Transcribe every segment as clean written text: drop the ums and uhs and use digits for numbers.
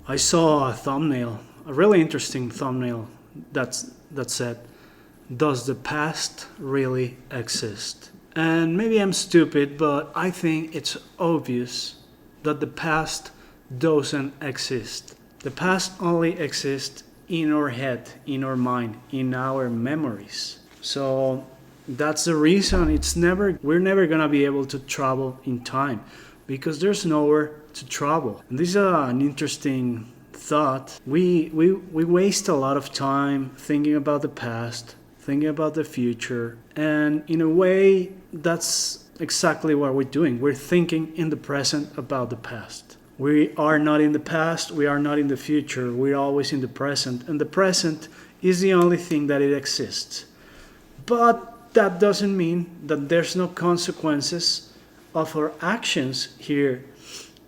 I saw a thumbnail, a really interesting thumbnail that said, "Does the past really exist?" And maybe I'm stupid, but I think it's obvious that the past doesn't exist. The past only exists in our head, in our mind, in our memories. So that's the reason we're never gonna be able to travel in time because there's nowhere to travel. And this is an interesting thought. We waste a lot of time thinking about the past, thinking about the future, and in a way, that's exactly what we're doing. We're thinking in the present about the past. We are not in the past, we are not in the future, we're always in the present, and the present is the only thing that it exists. But that doesn't mean that there's no consequences of our actions here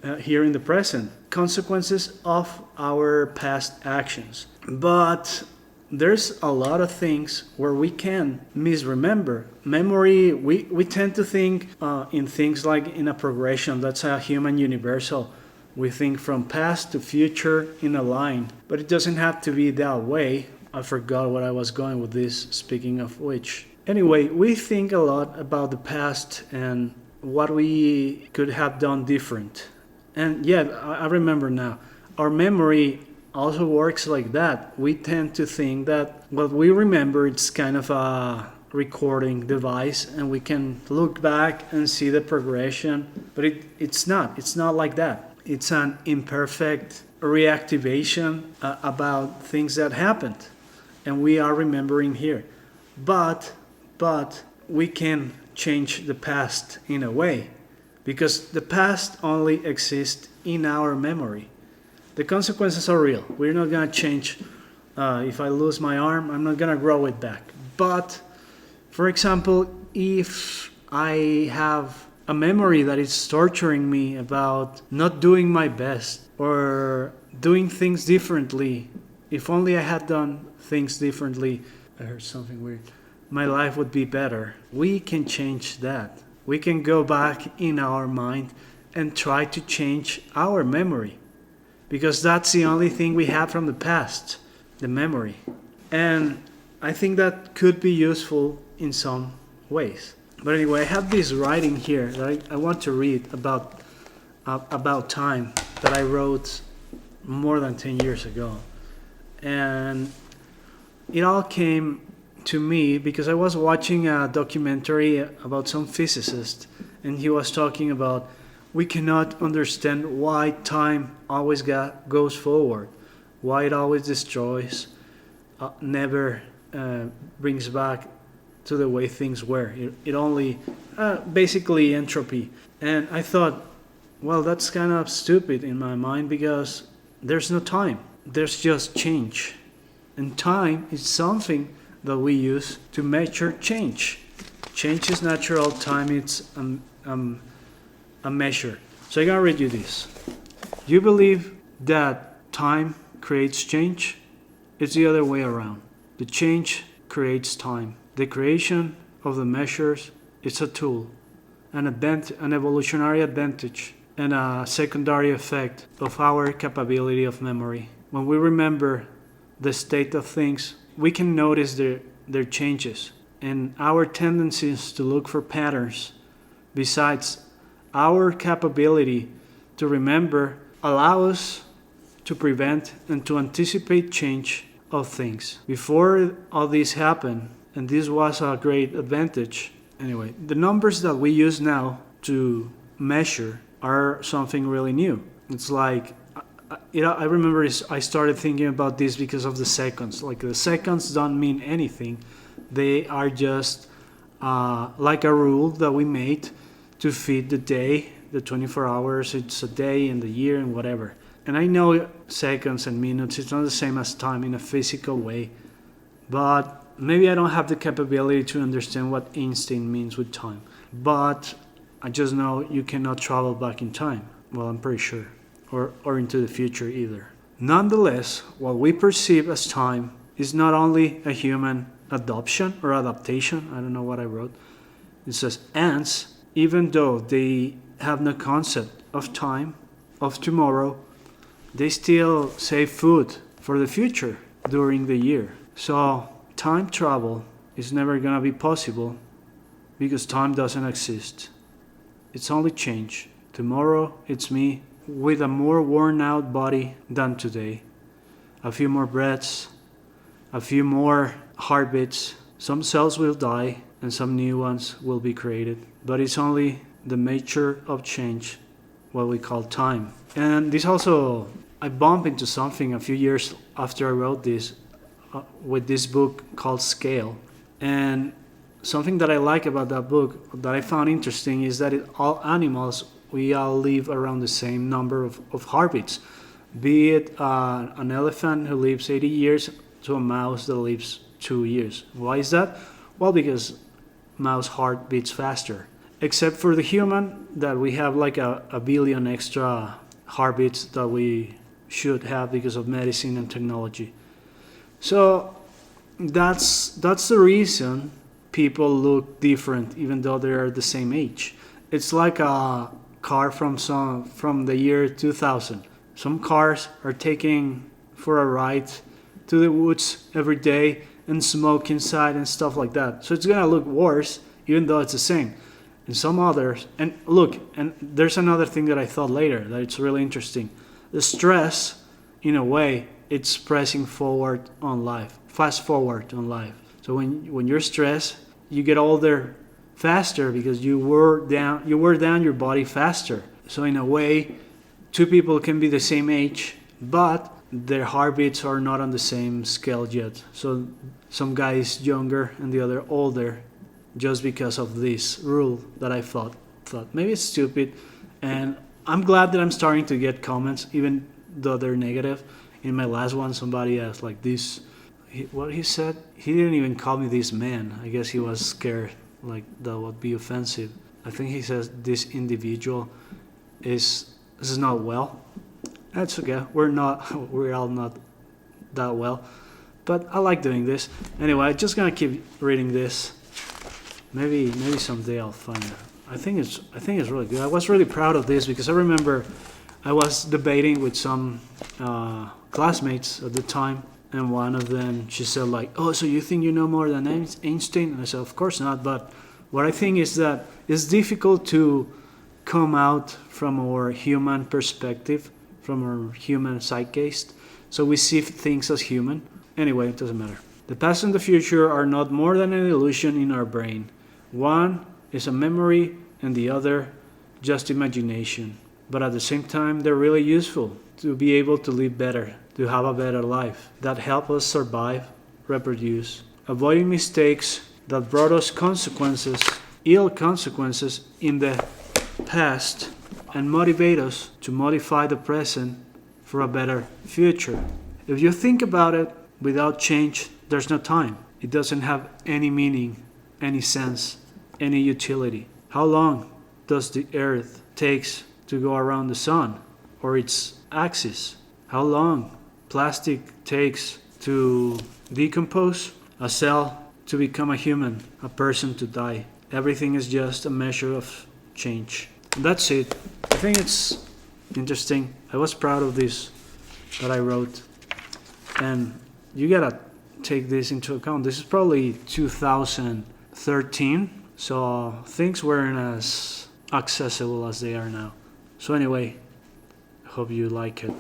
in the present, consequences of our past actions. But there's a lot of things where we can misremember. Memory, we tend to think in things like in a progression. That's a human universal. We think from past to future in a line. But it doesn't have to be that way. I forgot what I was going with this, speaking of which. Anyway, we think a lot about the past and what we could have done different. And yeah, I remember now. Our memory also works like that. We tend to think that what we remember it's kind of a recording device and we can look back and see the progression, but it's not like that. It's an imperfect reactivation about things that happened and we are remembering here. But we can change the past in a way because the past only exists in our memory. The consequences are real. We're not going to change. If I lose my arm, I'm not going to grow it back. But, for example, if I have a memory that is torturing me about not doing my best or doing things differently, if only I had done things differently, I heard something weird, my life would be better. We can change that. We can go back in our mind and try to change our memory. Because that's the only thing we have from the past, the memory. And I think that could be useful in some ways. But anyway, I have this writing here that I want to read about time that I wrote more than 10 years ago. And it all came to me because I was watching a documentary about some physicist, and he was talking about we cannot understand why time always goes forward, why it always destroys, never brings back to the way things were. It only, basically entropy. And I thought, well, that's kind of stupid in my mind because there's no time. There's just change. And time is something that we use to measure change. Change is natural, time is a measure. So I'm gonna read you this. Do you believe that time creates change? It's the other way around. The change creates time. The creation of the measures is a tool, an evolutionary advantage, and a secondary effect of our capability of memory. When we remember the state of things, we can notice their changes and our tendencies to look for patterns. Besides, our capability to remember allows us to prevent and to anticipate change of things. Before all this happened, and this was a great advantage. Anyway, the numbers that we use now to measure are something really new. It's like, I remember I started thinking about this because of the seconds. Like the seconds don't mean anything. They are just like a rule that we made to fit the day, the 24 hours, it's a day and the year and whatever. And I know seconds and minutes, it's not the same as time in a physical way, but maybe I don't have the capability to understand what instinct means with time. But I just know you cannot travel back in time. Well, I'm pretty sure. Or into the future either. Nonetheless, what we perceive as time is not only a human adoption or adaptation, I don't know what I wrote. It says ants, even though they have no concept of time, of tomorrow, they still save food for the future during the year. So time travel is never gonna be possible because time doesn't exist. It's only change. Tomorrow it's me with a more worn out body than today. A few more breaths, a few more heartbeats. Some cells will die and some new ones will be created. But it's only the nature of change, what we call time. And this also, I bumped into something a few years after I wrote this with this book called Scale. And something that I like about that book that I found interesting is that all animals, we all live around the same number of heartbeats. Be it an elephant who lives 80 years to a mouse that lives 2 years. Why is that? Well, because mouse heart beats faster. Except for the human, that we have like a billion extra heartbeats that we should have because of medicine and technology. So that's the reason people look different even though they're the same age. It's like a car from the year 2000. Some cars are taking for a ride to the woods every day and smoke inside and stuff like that. So it's gonna look worse even though it's the same. And some others, and look, and there's another thing that I thought later that it's really interesting. The stress, in a way, it's pressing forward on life, fast forward on life. So when you're stressed, you get older faster because you wear down your body faster. So in a way, two people can be the same age, but their heartbeats are not on the same scale yet. So some guy is younger and the other older, just because of this rule that I thought maybe it's stupid. And I'm glad that I'm starting to get comments, even though they're negative. In my last one, somebody asked like this, what he said, he didn't even call me this man. I guess he was scared, like that would be offensive. I think he says this individual is not well. That's okay. We're all not that well. But I like doing this. Anyway, I'm just gonna keep reading this. Maybe someday I'll find it. I think it's really good. I was really proud of this because I remember I was debating with some classmates at the time, and one of them, she said like, "Oh, so you think you know more than Einstein?" And I said, "Of course not, but what I think is that it's difficult to come out from our human perspective, from our human zeitgeist, so we see things as human. Anyway, it doesn't matter. The past and the future are not more than an illusion in our brain. One is a memory and the other just imagination. But at the same time, they're really useful to be able to live better, to have a better life that help us survive, reproduce, avoiding mistakes that brought us consequences, ill consequences in the past, and motivate us to modify the present for a better future." If you think about it, without change, there's no time. It doesn't have any meaning, any sense, any utility. How long does the earth takes to go around the sun or its axis? How long plastic takes to decompose? A cell to become a human, a person to die. Everything is just a measure of change. And that's it. I think it's interesting. I was proud of this that I wrote. And you gotta take this into account. This is probably 2013, so things weren't as accessible as they are now. So anyway, I hope you like it.